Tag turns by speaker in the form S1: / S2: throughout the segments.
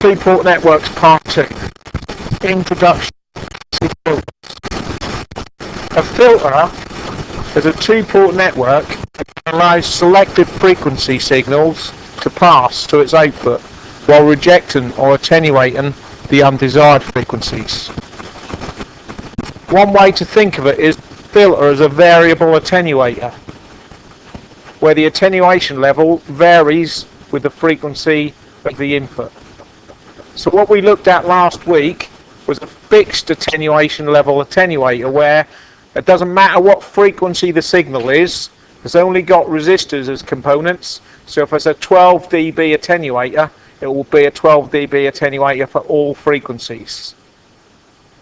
S1: Two-port networks part 2. Introduction to filters. A filter is a two-port network that allows selected frequency signals to pass to its output while rejecting or attenuating the undesired frequencies. One way to think of it is filter as a variable attenuator, where the attenuation level varies with the frequency of the input. So what we looked at last week was a fixed attenuation level attenuator, where it doesn't matter what frequency the signal is, it's only got resistors as components. So if it's a 12 dB attenuator, it will be a 12 dB attenuator for all frequencies.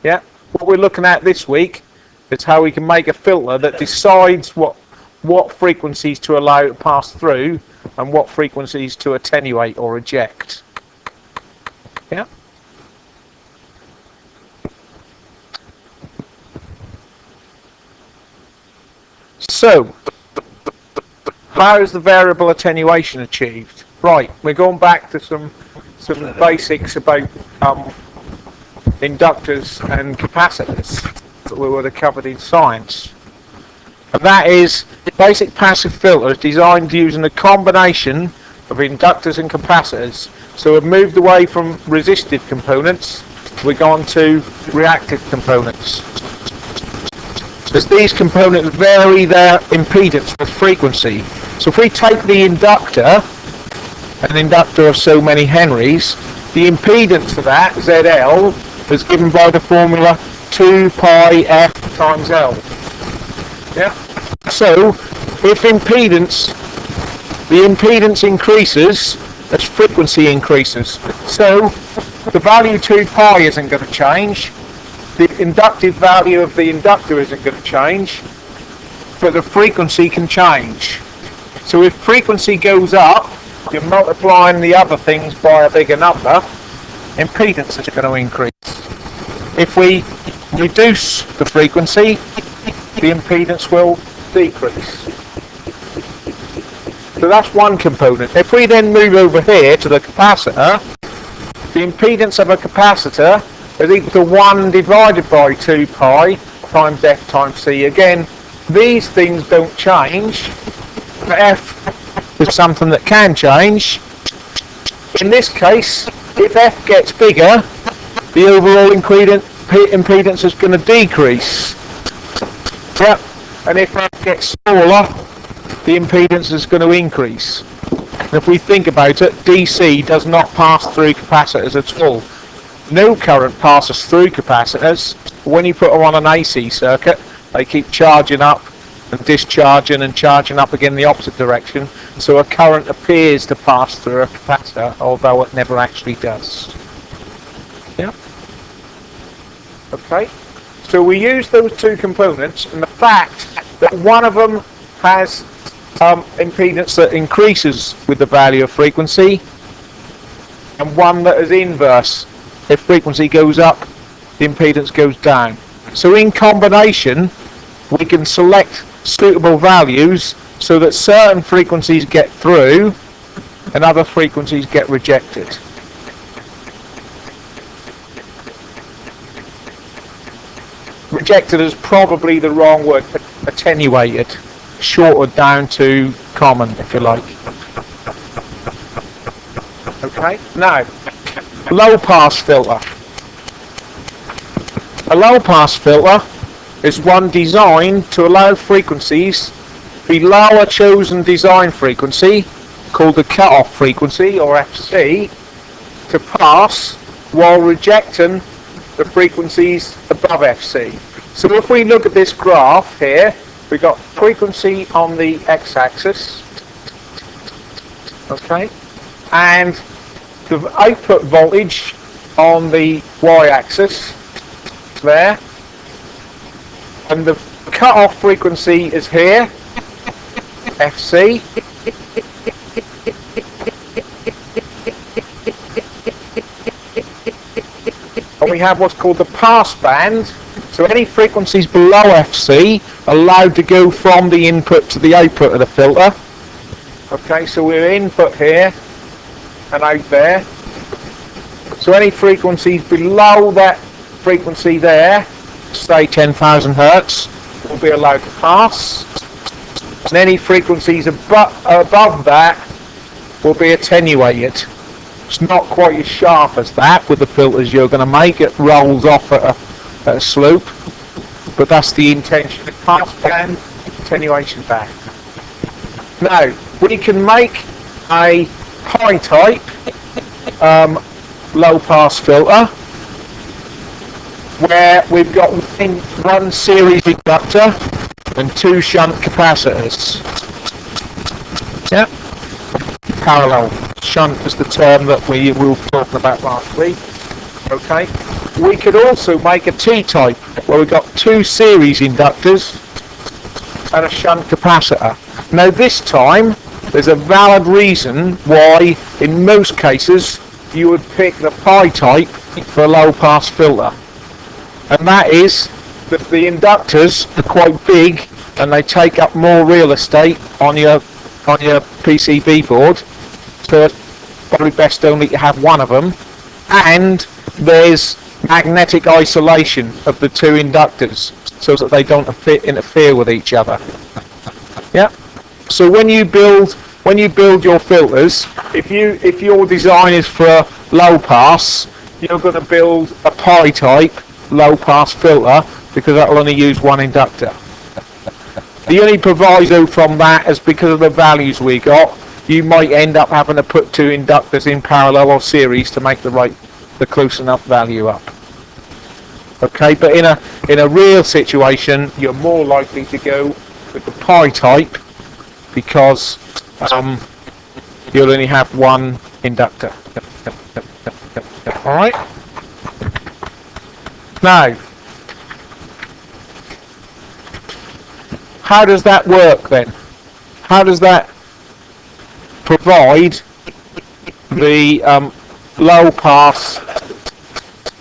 S1: Yeah. What we're looking at this week is how we can make a filter that decides what frequencies to allow to pass through and what frequencies to attenuate or reject. Yeah. So, how is the variable attenuation achieved? Right, we're going back to some basics about inductors and capacitors that we would have covered in science. And that is, the basic passive filter is designed using a combination of inductors and capacitors. So we've moved away from resistive components, we're gone to reactive components. As these components vary their impedance with frequency. So if we take the inductor, an inductor of so many henries, the impedance of that, ZL, is given by the formula 2 pi f times L. Yeah. So if the impedance increases as frequency increases. So the value 2 pi isn't going to change. The inductive value of the inductor isn't going to change, but the frequency can change. So if frequency goes up, you're multiplying the other things by a bigger number, impedance is going to increase. If we reduce the frequency, the impedance will decrease. So that's one component. If we then move over here to the capacitor, the impedance of a capacitor is equal to 1 divided by 2 pi times f times c. Again, these things don't change, but f is something that can change. In this case, if f gets bigger, the overall impedance is going to decrease. Yep. And if f gets smaller, the impedance is going to increase. And if we think about it, DC does not pass through capacitors at all. No current passes through capacitors. When you put them on an AC circuit, they keep charging up and discharging and charging up again the opposite direction. So a current appears to pass through a capacitor, although it never actually does. Yeah. Okay. So we use those two components, and the fact that one of them has impedance that increases with the value of frequency, and one that is inverse. If frequency goes up, the impedance goes down. So in combination, we can select suitable values so that certain frequencies get through and other frequencies get rejected. Rejected is probably the wrong word, but attenuated, shorted down to common, if you like. Okay, now, low-pass filter. A low-pass filter is one designed to allow frequencies below a chosen design frequency, called the cutoff frequency, or FC, to pass while rejecting the frequencies above FC. So if we look at this graph here, we've got frequency on the x-axis, okay, and the output voltage on the y-axis there, and the cutoff frequency is here, FC, and we have what's called the pass band. So any frequencies below FC are allowed to go from the input to the output of the filter. Okay, so we're input here and out there. So any frequencies below that frequency there, say 10,000 hertz, will be allowed to pass. And any frequencies above that will be attenuated. It's not quite as sharp as that with the filters you're going to make. It rolls off at a slope, but that's the intention. Pass band, attenuation band. Now we can make a high type low pass filter where we've got one series inductor and two shunt capacitors. Yeah, parallel. Shunt is the term that we were talking about last week. Okay, we could also make a T-type where we've got two series inductors and a shunt capacitor. Now this time there's a valid reason why in most cases you would pick the pi type for a low pass filter, and that is that the inductors are quite big and they take up more real estate on your PCB board, so it's probably best only to have one of them, and there's magnetic isolation of the two inductors so that they don't interfere with each other. Yeah. So when you build your filters, if your design is for a low pass, you're going to build a pi type low pass filter because that will only use one inductor. The only proviso from that is because of the values we got, you might end up having to put two inductors in parallel or series to make the close enough value up. Okay, but in a real situation, you're more likely to go with the pi type because you'll only have one inductor. Alright? Now, how does that work then? How does that provide the low pass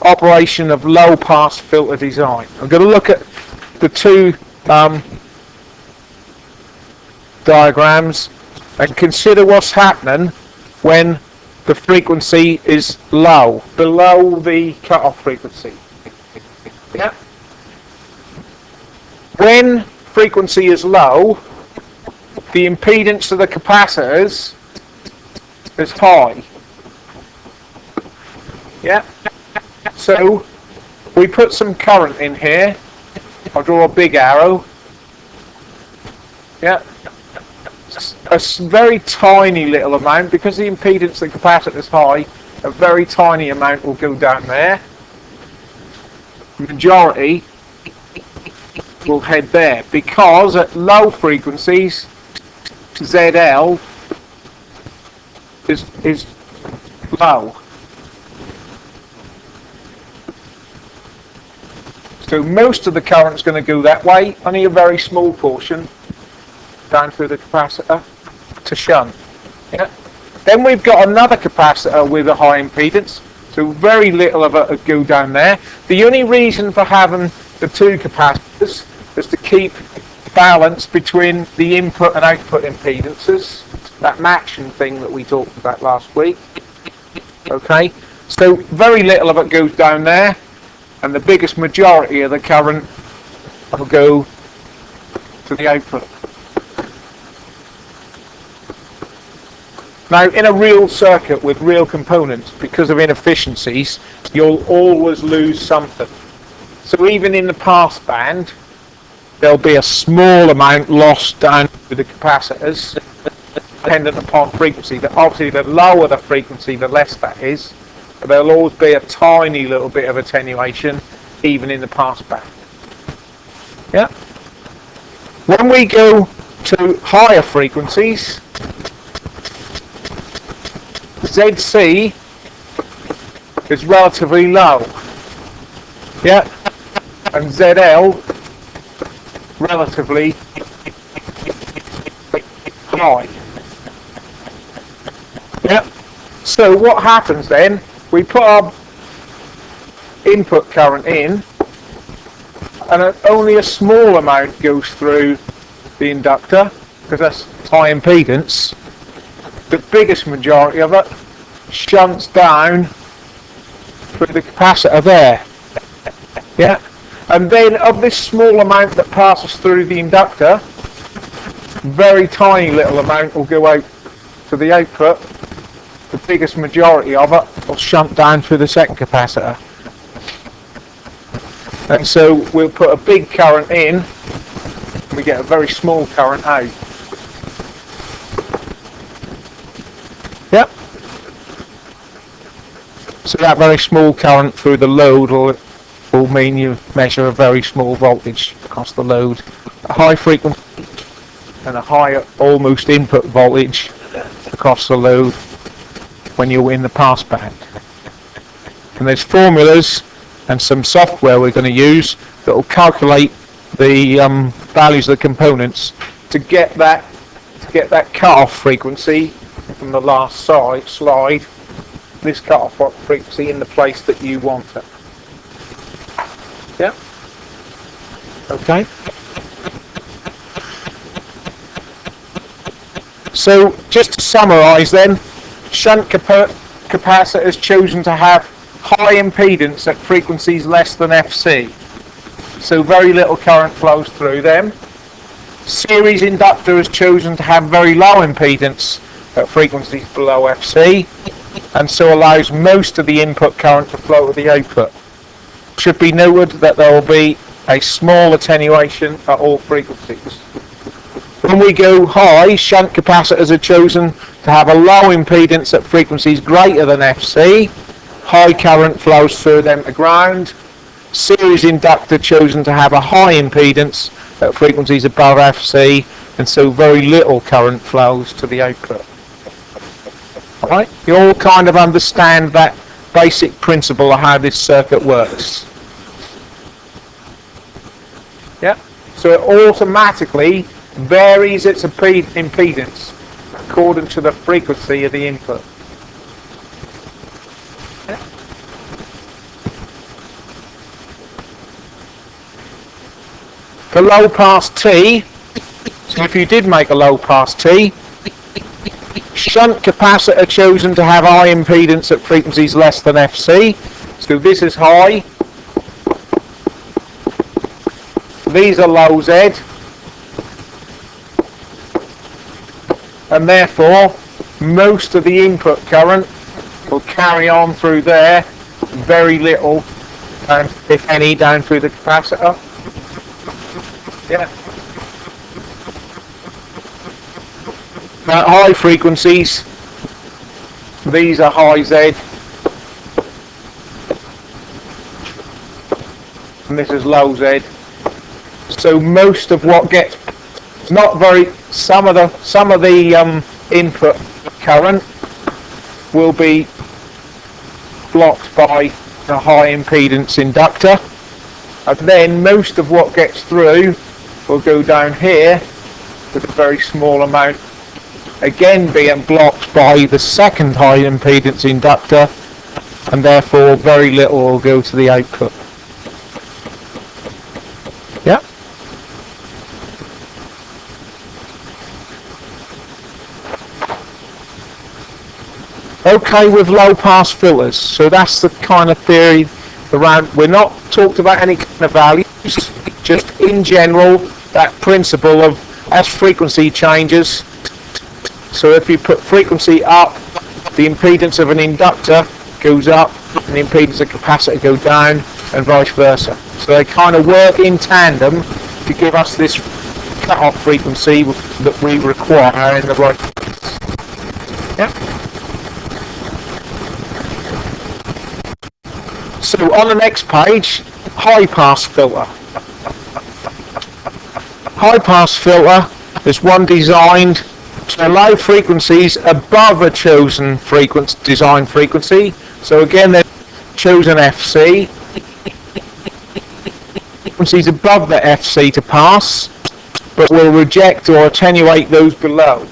S1: operation of low pass filter design? I'm going to look at the two diagrams and consider what's happening when the frequency is low, below the cutoff frequency. Yeah. When frequency is low, the impedance of the capacitors is high. Yeah. So we put some current in here. I'll draw a big arrow. Yeah. A very tiny little amount, because the impedance of the capacitor is high, a very tiny amount will go down there. The majority will head there, because at low frequencies ZL is low. So most of the current is going to go that way, only a very small portion down through the capacitor to shunt. Yeah. Then we've got another capacitor with a high impedance, so very little of it will go down there. The only reason for having the two capacitors is to keep balance between the input and output impedances, that matching thing that we talked about last week. Okay, so very little of it goes down there, and the biggest majority of the current will go to the output. Now, in a real circuit with real components, because of inefficiencies, you'll always lose something. So even in the pass band, there'll be a small amount lost down to the capacitors, dependent upon frequency. But obviously, the lower the frequency, the less that is. But there'll always be a tiny little bit of attenuation, even in the pass band. Yeah. When we go to higher frequencies, ZC is relatively low, yeah, and ZL relatively high. Yeah. So what happens then? We put our input current in, and only a small amount goes through the inductor because that's high impedance. The biggest majority of it shunts down through the capacitor there. Yeah, and then of this small amount that passes through the inductor, very tiny little amount will go out to the output. The biggest majority of it will shunt down through the second capacitor. And so we'll put a big current in, and we get a very small current out. Yep. So that very small current through the load will mean you measure a very small voltage across the load. A high frequency and a high almost input voltage across the load when you're in the pass band. And there's formulas and some software we're going to use that will calculate the values of the components to get that cut-off frequency from the last slide, this cut-off frequency in the place that you want it. Yeah. Okay. So just to summarise then, shunt capacitor is chosen to have high impedance at frequencies less than FC. So very little current flows through them. Series inductor is chosen to have very low impedance at frequencies below FC, and so allows most of the input current to flow to the output. It should be noted that there will be a small attenuation at all frequencies. When we go high, shunt capacitors are chosen to have a low impedance at frequencies greater than FC. High current flows through them to ground. Series inductor chosen to have a high impedance at frequencies above FC, and so very little current flows to the output. Alright, you all kind of understand that basic principle of how this circuit works. Yeah, so it automatically varies its impedance according to the frequency of the input. Yeah. For low pass T, so if you did make a low pass T, shunt capacitor chosen to have high impedance at frequencies less than FC. So this is high. These are low Z. And therefore, most of the input current will carry on through there. Very little, if any, down through the capacitor. Yeah. At high frequencies, these are high Z, and this is low Z. So most of what gets some of the input current will be blocked by the high impedance inductor, and then most of what gets through will go down here with a very small amount, again being blocked by the second high impedance inductor, and therefore very little will go to the output. Yeah. Okay, with low pass filters, so that's the kind of theory around. We're not talked about any kind of values, just in general that principle of as frequency changes. So if you put frequency up, the impedance of an inductor goes up and the impedance of a capacitor goes down, and vice versa. So they kind of work in tandem to give us this cut-off frequency that we require in the right place. Yeah. So on the next page, high-pass filter. High-pass filter is one designed to allow frequencies above a chosen design frequency. So again, they're chosen FC. Frequencies above the FC to pass, but will reject or attenuate those below.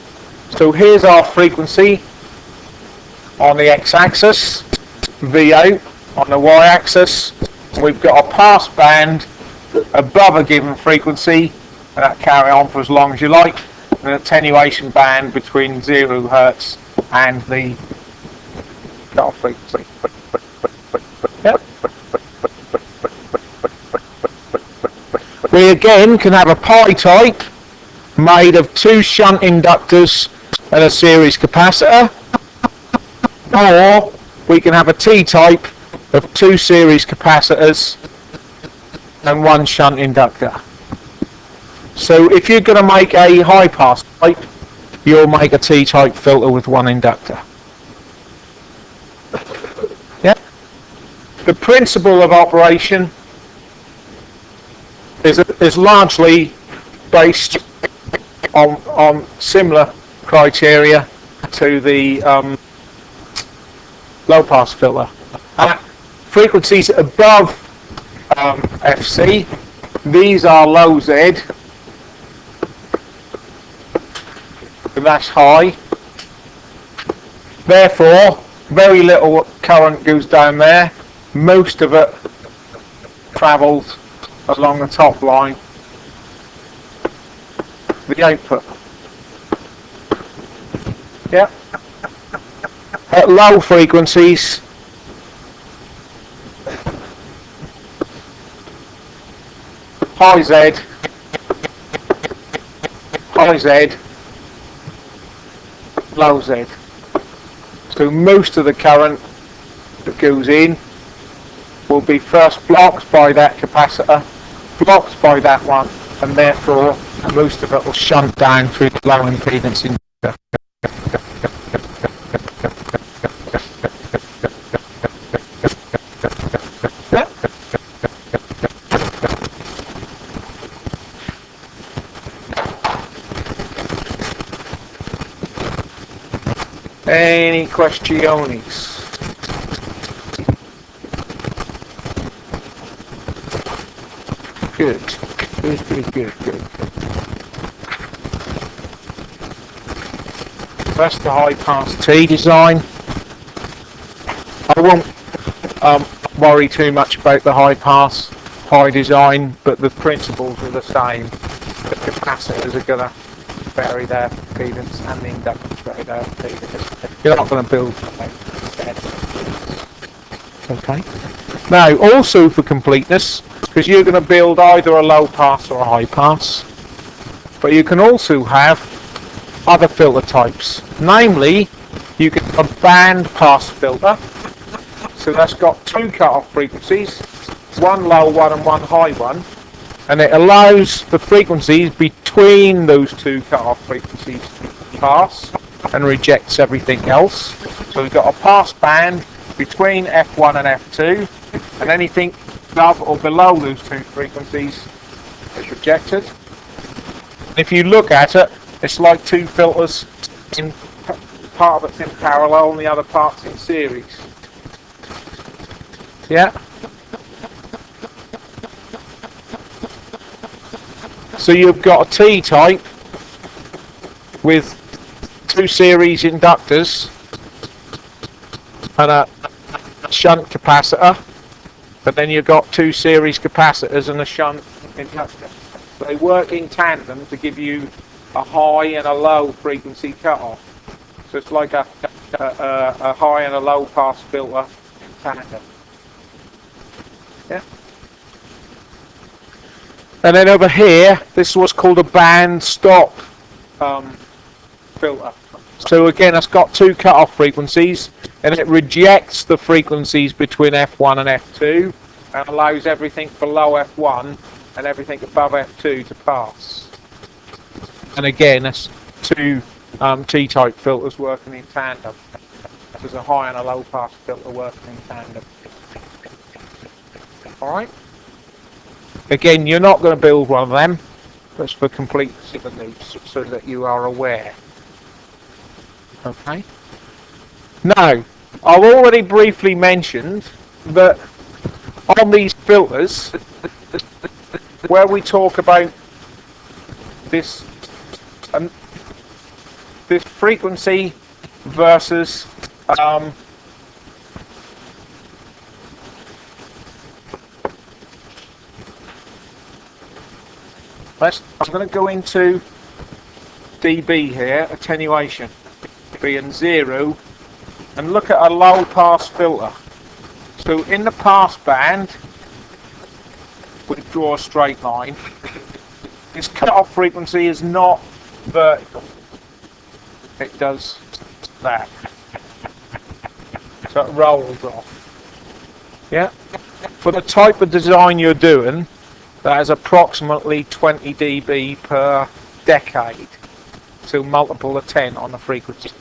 S1: So here's our frequency on the x-axis, V out on the y-axis. We've got a pass band above a given frequency, and that carry on for as long as you like. An attenuation band between 0 Hz and the cutoff frequency. Yep. We again can have a pi type made of 2 shunt inductors and a series capacitor, or we can have a T type of 2 series capacitors and 1 shunt inductor. So if you're going to make a high pass type, you'll make a T type filter with 1 inductor. Yeah. The principle of operation is largely based on similar criteria to the low pass filter. At frequencies above FC, these are low Z, and that's high. Therefore, very little current goes down there. Most of it travels along the top line, the output. Yeah. At low frequencies, high Z, low Z. So most of the current that goes in will be first blocked by that capacitor, blocked by that one, and therefore most of it will shunt down through the low impedance inductor. Any questions? Good. That's the high pass T design. I won't worry too much about the high pass high design, but the principles are the same. The capacitors are going to vary their impedance and the inductors vary their impedance. You're not going to build that. Okay. Now, also for completeness, because you're going to build either a low pass or a high pass, but you can also have other filter types. Namely, you can have a band pass filter, so that's got 2 cutoff frequencies, 1 low one and 1 high one, and it allows the frequencies between those 2 cutoff frequencies to pass and rejects everything else. So we've got a pass band between F1 and F2, and anything above or below those 2 frequencies is rejected. If you look at it, it's like 2 filters, in part of it's in parallel and the other part's in series. Yeah. So you've got a T type with 2 series inductors and a shunt capacitor, but then you've got 2 series capacitors and a shunt inductor. They work in tandem to give you a high and a low frequency cutoff. So it's like a high and a low pass filter in tandem. Yeah. And then over here, this is what's called a band stop filter. So again, it's got 2 cutoff frequencies, and it rejects the frequencies between F1 and F2, and allows everything below F1 and everything above F2 to pass. And again, that's 2 T-type filters working in tandem. There's a high and a low pass filter working in tandem. Alright? Again, you're not going to build one of them. That's for completeness of the notes, so that you are aware. Okay? Now, I've already briefly mentioned that on these filters, where we talk about this this frequency versus I'm going to go into dB here, attenuation being 0, and look at a low pass filter. So in the pass band, we draw a straight line. This cut-off frequency is not vertical. It does that. So it rolls off. Yeah? For the type of design you're doing, that is approximately 20 dB per decade. So multiple of 10 on the frequency.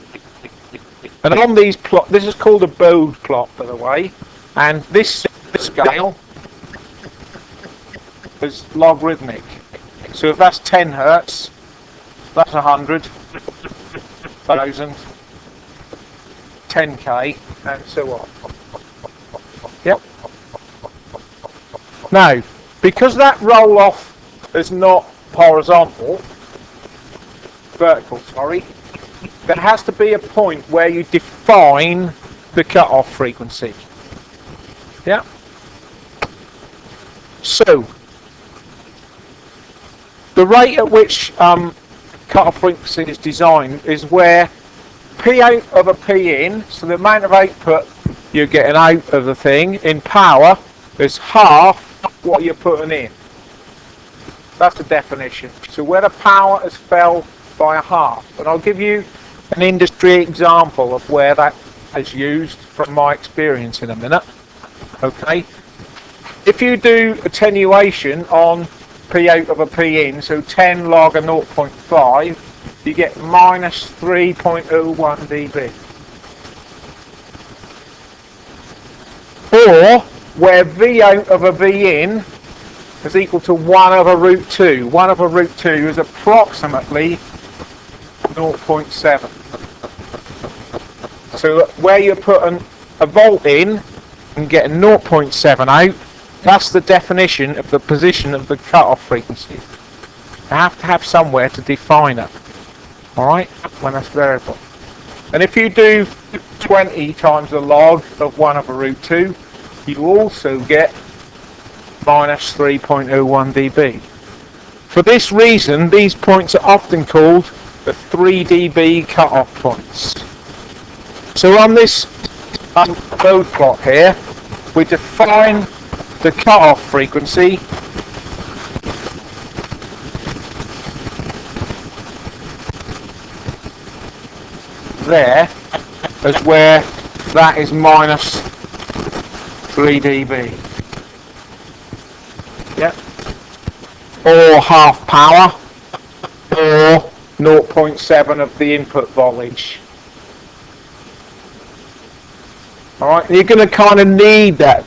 S1: And on these plot, this is called a Bode plot, by the way, and this scale is logarithmic. So if that's 10 hertz, that's 100, 1000, 10k, and so on. Yep. Now, because that roll off is not horizontal, vertical, sorry, there has to be a point where you define the cutoff frequency. Yeah. So, the rate at which cutoff frequency is designed is where P out of a P in, so the amount of output you're getting out of the thing in power is half what you're putting in. That's the definition. So where the power is fell by a half. And I'll give you an industry example of where that is used from my experience in a minute. Okay. If you do attenuation on P out of a P in, so 10 log of 0.5, you get minus 3.01 dB. Or where V out of a V in is equal to 1 over root 2. 1 over root 2 is approximately 0.7. So where you're putting a volt in and getting 0.7 out, that's the definition of the position of the cutoff frequency. You have to have somewhere to define it. Alright, when that's variable. And if you do 20 times the log of 1 over root 2, you also get minus 3.01 dB. For this reason, these points are often called the 3 dB cutoff points. So on this Bode plot here, we define the cutoff frequency there as where that is minus 3 dB. Yep. Or half power, or 0.7 of the input voltage. Alright, you're going to kind of need that.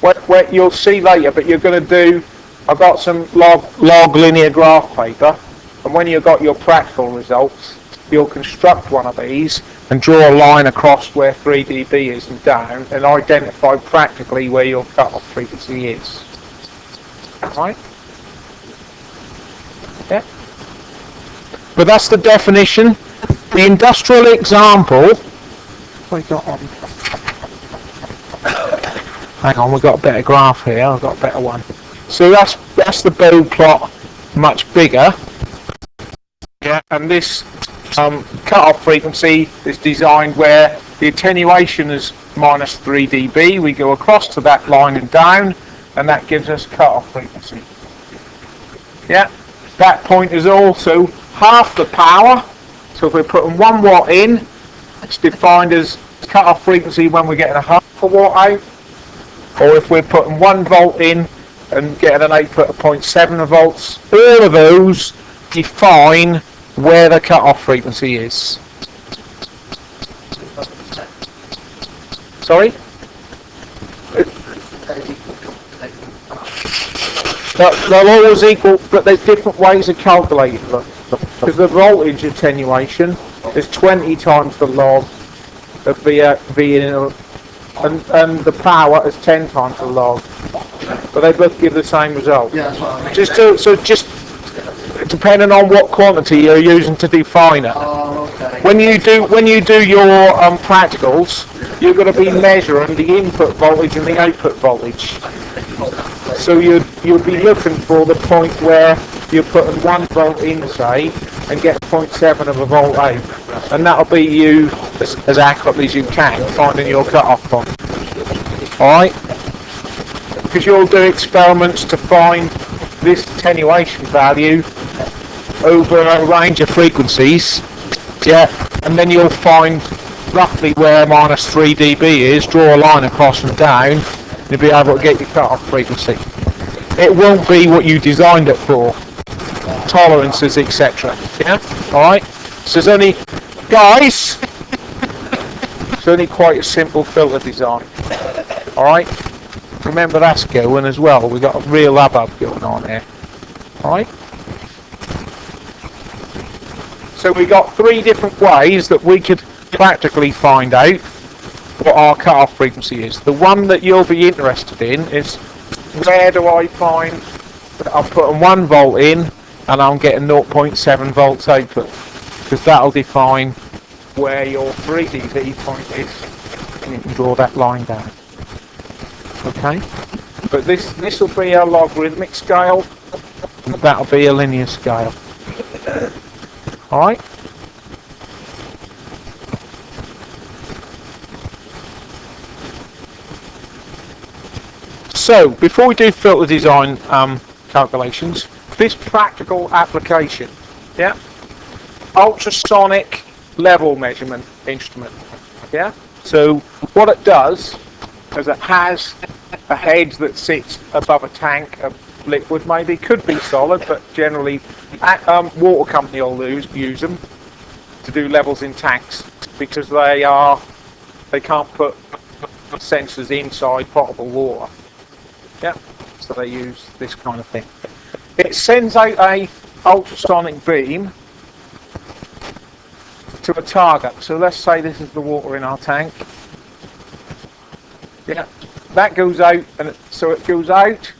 S1: What you'll see later, but you're going to do, I've got some log linear graph paper, and when you've got your practical results, you'll construct one of these and draw a line across where 3 dB is and down, and identify practically where your cutoff frequency is. Right? Yeah. But that's the definition. The industrial example. What have we got on? Hang on, we've got a better graph here. I've got a better one. So that's the Bode plot, much bigger. Yeah, and this cutoff frequency is designed where the attenuation is minus 3 dB. We go across to that line and down, and that gives us cutoff frequency. Yeah, that point is also half the power. So if we're putting 1 watt in, it's defined as cutoff frequency when we're getting a half a watt out. Or if we're putting 1 volt in and getting an output of 0.7 volts, all of those define where the cutoff frequency is. Sorry? They'll always equal, but there's different ways of calculating them. Because the voltage attenuation is 20 times the log of V in, and the power is 10 times the log. But they both give the same result. Yeah, that's what I mean. Just depending on what quantity you're using to define it.
S2: Oh, okay.
S1: When you do your practicals, you're going to be measuring the input voltage and the output voltage. So you'd be looking for the point where you're putting 1 volt in, say, and get 0.7 of a volt out, and that'll be you as accurately as you can finding your cut-off point. Alright? Because you'll do experiments to find this attenuation value over a range of frequencies, yeah, and then you'll find roughly where minus 3 dB is, draw a line across and down, and you'll be able to get your cut-off frequency. It won't be what you designed it for, tolerances, etc. Yeah, alright? So there's only, guys, it's only quite a simple filter design. Alright? Remember that's going as well, we've got a real hubbub going on here. Alright? So we got 3 different ways that we could practically find out what our cut-off frequency is. The one that you'll be interested in is, where do I find that I'm putting 1 volt in and I'm getting 0.7 volts output, because that'll define where your 3 dB point is, and you can draw that line down. Okay, but this will be a logarithmic scale, and that'll be a linear scale. Alright? So, before we do filter design calculations, this practical application, yeah? Ultrasonic level measurement instrument, yeah? So, what it does is it has a head that sits above a tank of liquid, maybe, could be solid, but generally water company will use them to do levels in tanks, because they can't put sensors inside potable water. Yeah, so they use this kind of thing. It sends out a ultrasonic beam to a target. So let's say this is the water in our tank. Yeah, that goes out, and so it goes out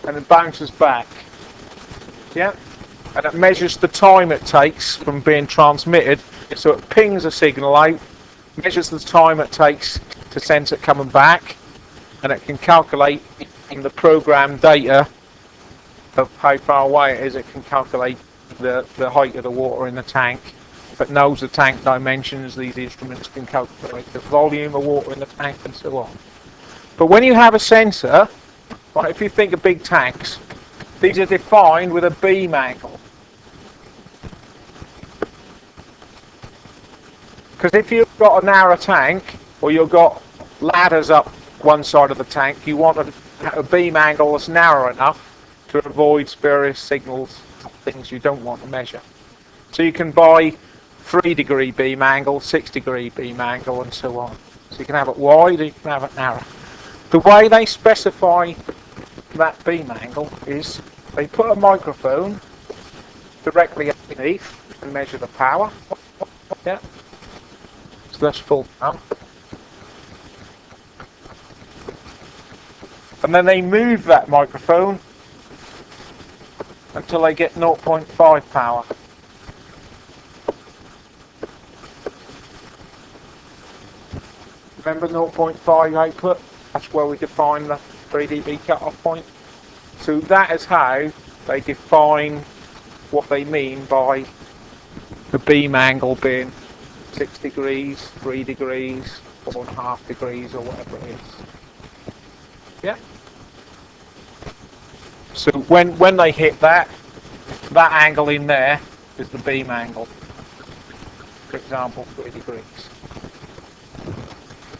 S1: and it bounces back. Yeah, and it measures the time it takes from being transmitted. So it pings a signal out, measures the time it takes to sense it coming back, and it can calculate in the program data of how far away it is. It can calculate the height of the water in the tank. If it knows the tank dimensions, these instruments can calculate the volume of water in the tank and so on. But when you have a sensor, right, if you think of big tanks, these are defined with a beam angle. Because if you've got a narrow tank, or you've got ladders up one side of the tank, you want a beam angle that's narrow enough to avoid spurious signals, things you don't want to measure. So you can buy 3-degree beam angle, 6-degree beam angle, and so on. So you can have it wide, or you can have it narrow. The way they specify that beam angle is they put a microphone directly underneath and measure the power. Yeah. So that's full amp. And then they move that microphone until they get 0.5 power. Remember 0.5 output? That's where we define the 3 dB cut-off point. So that is how they define what they mean by the beam angle being 6 degrees, 3 degrees, 4.5 degrees, or whatever it is. Yeah? So when they hit that angle in there is the beam angle. For example, 3 degrees.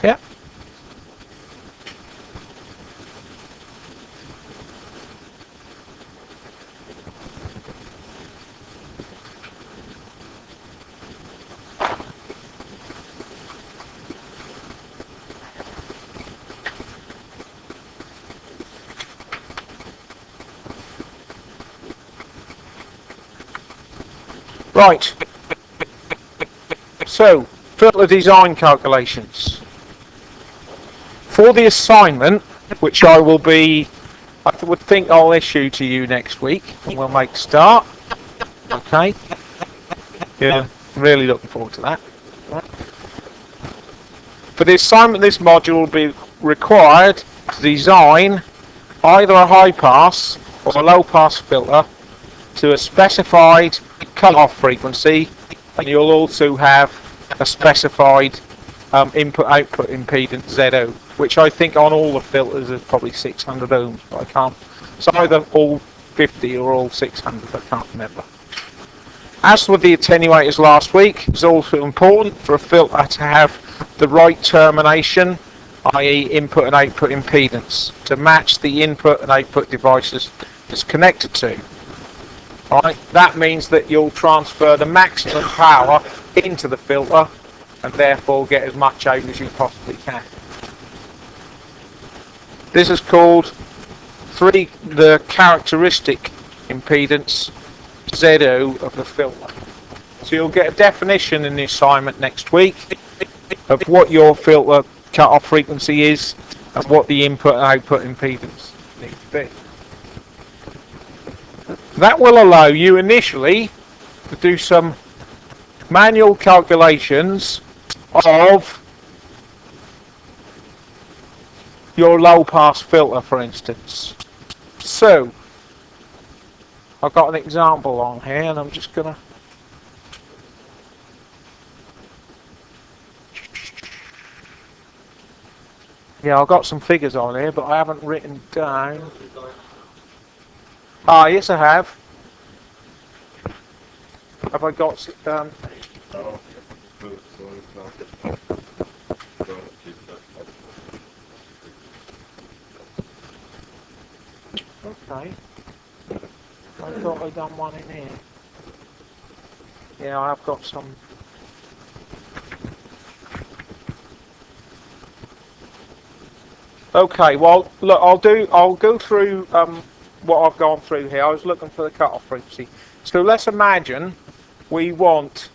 S1: Yeah? Right, so filter design calculations. For the assignment, which I would think I'll issue to you next week, and we'll make a start. Okay, yeah, really looking forward to that. For the assignment, this module will be required to design either a high pass or a low pass filter to a specified cut-off frequency, and you'll also have a specified input-output impedance ZO. which I think on all the filters is probably 600 ohms, but I can't. It's either all 50 or all 600, I can't remember. As with the attenuators last week, it's also important for a filter to have the right termination, i.e. input and output impedance, to match the input and output devices it's connected to. Right? That means that you'll transfer the maximum power into the filter and therefore get as much out as you possibly can. This is called the characteristic impedance ZO of the filter. So you'll get a definition in the assignment next week of what your filter cut-off frequency is and what the input and output impedance needs to be. That will allow you initially to do some manual calculations of your low-pass filter, for instance. So, I've got an example on here and I'm just going to I've got some figures on here, but I haven't written down. Ah, yes I have. Have I got okay. I thought I'd done one in here. Yeah, I have got some. Okay, well, look, I'll go through what I've gone through here. I was looking for the cutoff frequency. So let's imagine we want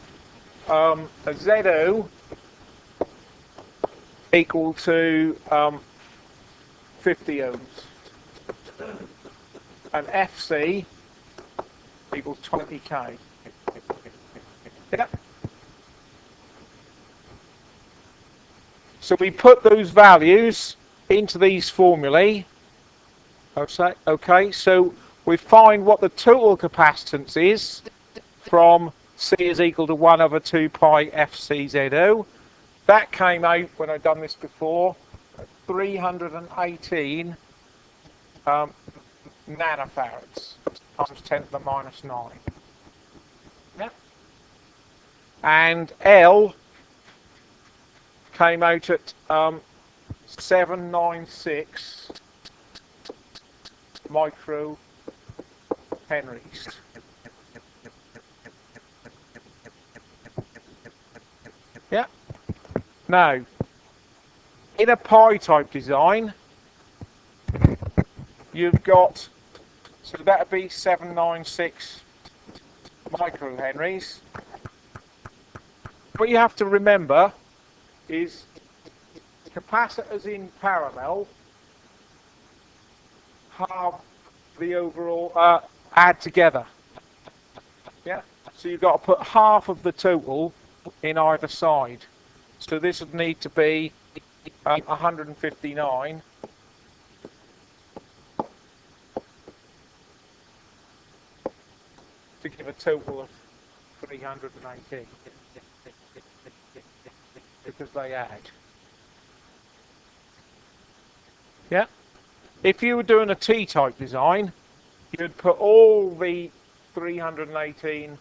S1: a ZO equal to 50 ohms, and FC equals 20k. Yeah. So we put those values into these formulae. Okay, so we find what the total capacitance is from C is equal to 1 over 2 pi FCZO. That came out, when I've done this before, at 318 nanofarads times 10 to the minus 9. Yeah. And L came out at 796 micro henries. Yeah. Now, in a pi type design, you've got, so that would be 796 micro henries. What you have to remember is capacitors in parallel have the overall add together. Yeah. So you've got to put half of the total in either side. So this would need to be 159 to give a total of 318 because they add. Yeah. If you were doing a T-type design, you'd put all the 318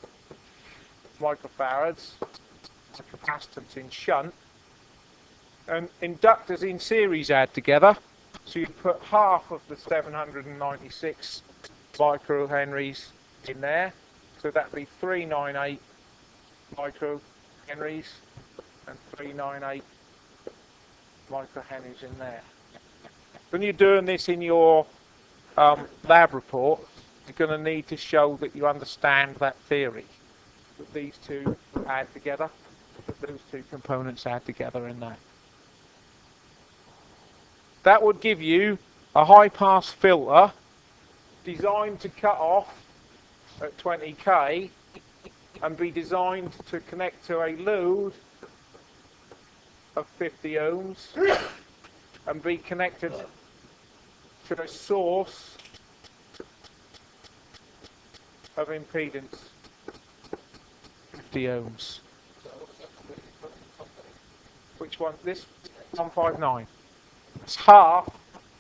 S1: microfarads capacitance in shunt and inductors in series add together, so you put half of the 796 microhenries in there, so that'd be 398 microhenries and 398 microhenries in there. When you're doing this in your lab report, you're going to need to show that you understand that theory, that these two add together, that those two components add together in that. That would give you a high-pass filter designed to cut off at 20k and be designed to connect to a load of 50 ohms and be connected to a source of impedance 50 ohms. Which one? This 159. It's half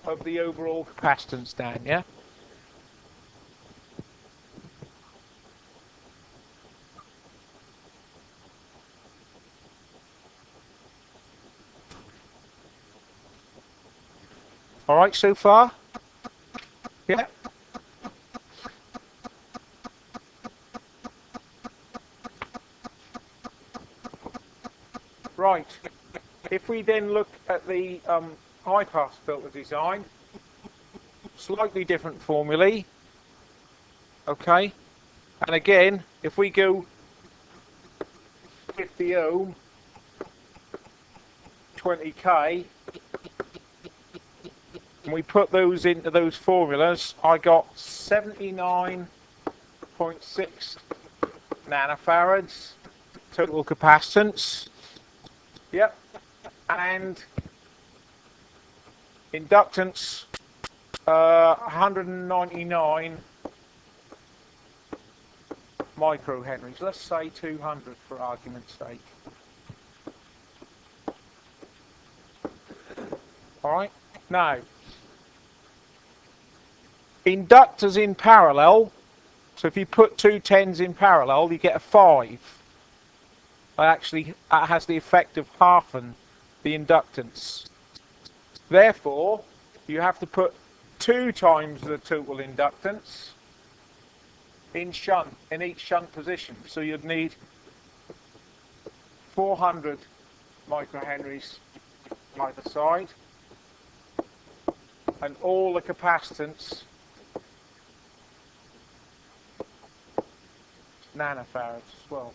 S1: of the overall capacitance, Dan, yeah? All right so far? Yeah. Right. If we then look at the high-pass filter design, slightly different formulae. Okay. And again, if we go 50 ohm, 20k, and we put those into those formulas, I got 79.6 nanofarads total capacitance. Yep. And inductance 199 microhenries. Let's say 200 for argument's sake. All right. Now, inductors in parallel. So if you put two 10s in parallel, you get a 5. Actually, that has the effect of halving the inductance. Therefore, you have to put 2 times the total inductance in shunt, in each shunt position. So you'd need 400 microhenries either side, and all the capacitance nanofarads as well.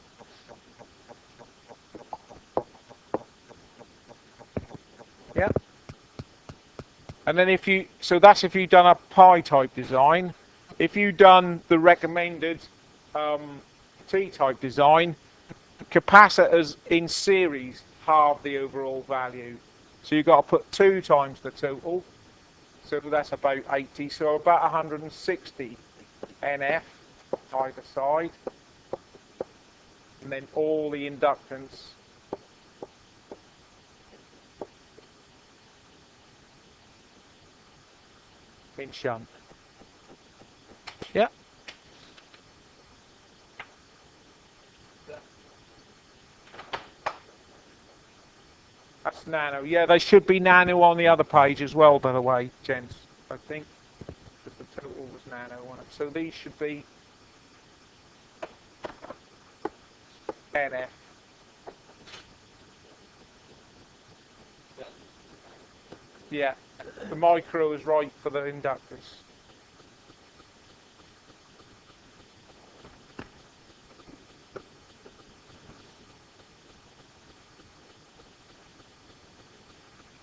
S1: Yeah. And then if you, so that's if you've done a pi type design. If you've done the recommended T-type design, capacitors in series halve the overall value. So you've got to put 2 times the total. So that's about 80. So about 160 NF either side. And then all the inductance in shunt. Yeah. That's nano. Yeah, they should be nano on the other page as well, by the way, gents. I think that the total was nano on it. So these should be NF. Yeah, the micro is right for the inductors.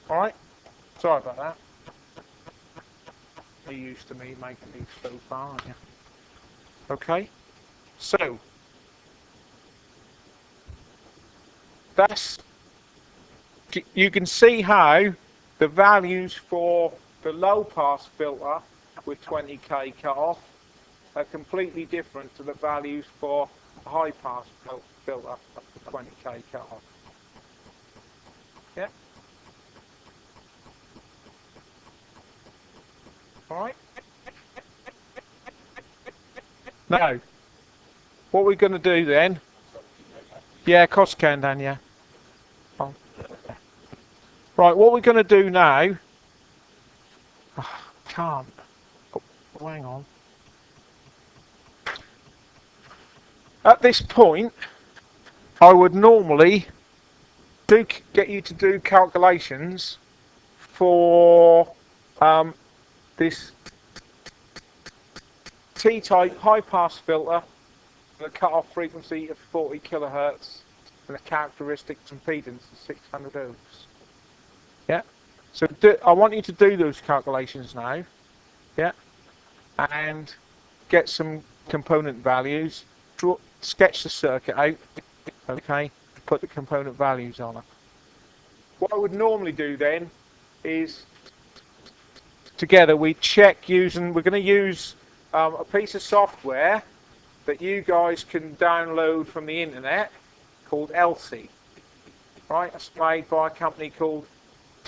S1: Alright, sorry about that. You're used to me making these so far, aren't you? Okay, so that's, you can see how the values for the low pass filter with 20k cutoff are completely different to the values for the high pass filter with 20k cutoff. Yeah. All right. Now, what we're going to do then? Yeah, cost can, Dan. Yeah. Oh. Right. What we're going to do now? Oh, can't. Oh, hang on. At this point, I would normally get you to do calculations for this T-type high-pass filter with a cut-off frequency of 40 kilohertz and a characteristic impedance of 600 ohms. Yeah. So I want you to do those calculations now. Yeah. And get some component values. Sketch the circuit out. Okay. Put the component values on it. What I would normally do then is, together we check using, we're going to use a piece of software that you guys can download from the internet called Elsie. Right, it's made by a company called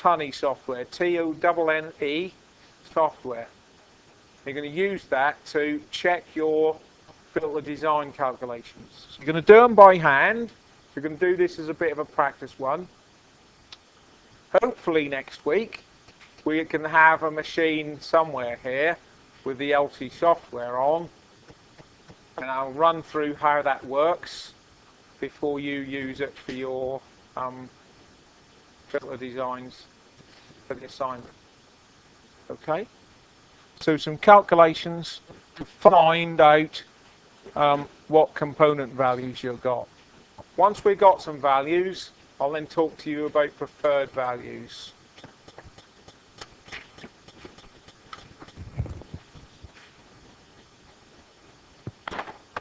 S1: Tunny software, T-O-N-N-E software. You're going to use that to check your filter design calculations. So you're going to do them by hand. You're going to do this as a bit of a practice one. Hopefully next week we can have a machine somewhere here with the LT software on, and I'll run through how that works before you use it for your filter designs for the assignment. Okay, so some calculations to find out what component values you've got. Once we've got some values, I'll then talk to you about preferred values.